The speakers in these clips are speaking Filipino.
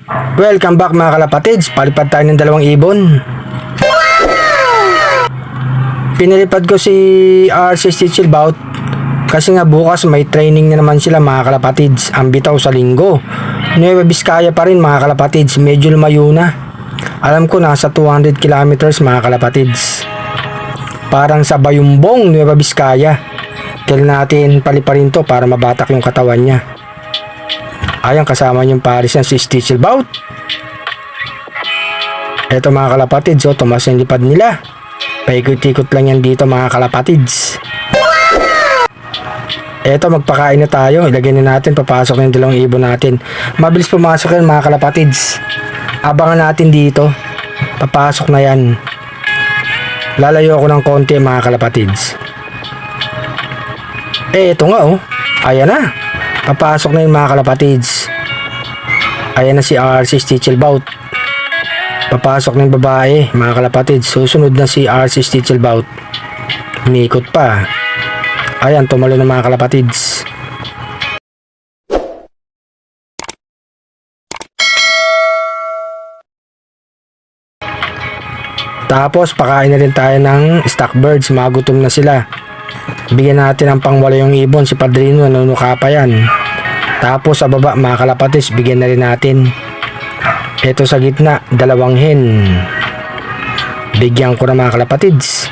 Welcome back mga kalapatids, palipad tayo ng 2 ibon. Pinalipad ko si RC Chillbout kasi nga bukas may training na naman sila mga kalapatids. Ang bitaw sa linggo, Nueva Vizcaya pa rin mga kalapatids, medyo lumayo na. Alam ko nasa 200 kilometers mga kalapatids. Parang sa Bayumbong, Nueva Vizcaya. Kailan natin paliparin to para mabatak yung katawan niya. Ayan, kasama yung pares ng si Chillbout. Eto mga kalapatids, tumas yung lipad nila. Paikot-ikot lang yan dito mga kalapatids. Eto, magpakain na tayo. Ilagay na natin, papasok na yung 2 ibon natin. Mabilis pumasok yan mga kalapatids. Abangan natin dito. Papasok na yan. Lalayo ako ng konti mga kalapatids. Eto nga ayan na. Papasok na yung mga kalapatids. Ayan na si RC Chillbout. Papasok na yung babae mga kalapatids. Susunod na si RC Chillbout. Umiikot pa. Ayan, tumalo na mga kalapatids. Tapos pakain na rin tayo ng stockbirds. Magutom na sila. Bigyan natin ng pangwala yung ibon. Si Padrino nanunuka pa yan. Tapos sa baba mga kalapatids, bigyan na rin natin. Ito sa gitna, 2 hen. Bigyan ko na mga kalapatids.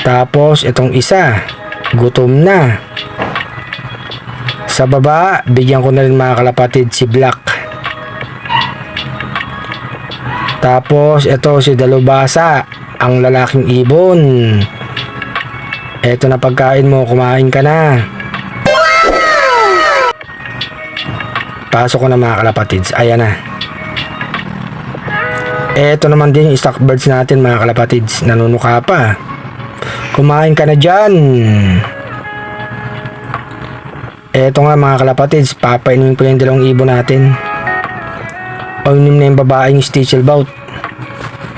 Tapos itong isa, gutom na. Sa baba, bigyan ko na rin mga kalapatids si Black. Tapos ito si Dalubasa, ang lalaking ibon. Ito na pagkain mo, kumain ka na. Pasok ko na mga kalapatids. Ayan na. Ito naman din yung stockbirds natin mga kalapatids. Nanunuka pa. Kumain ka na dyan. Ito nga mga kalapatids, papainumin ko yung 2 ibon natin. Uminom na yung babaeng Chillbout.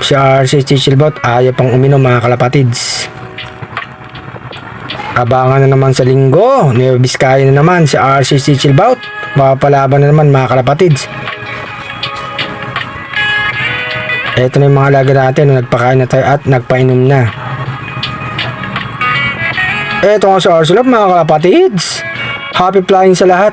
Si RC Chillbout ayaw pang uminom mga kalapatids. Abangan na naman sa linggo. Nueva Vizcaya na naman si RC Chillbout. Mapapalaban na naman mga kalapatids. Ito na yung mga alaga natin. Nagpakain na tayo at nagpainom na. Ito nga si RC Love mga kalapatids. Happy flying sa lahat.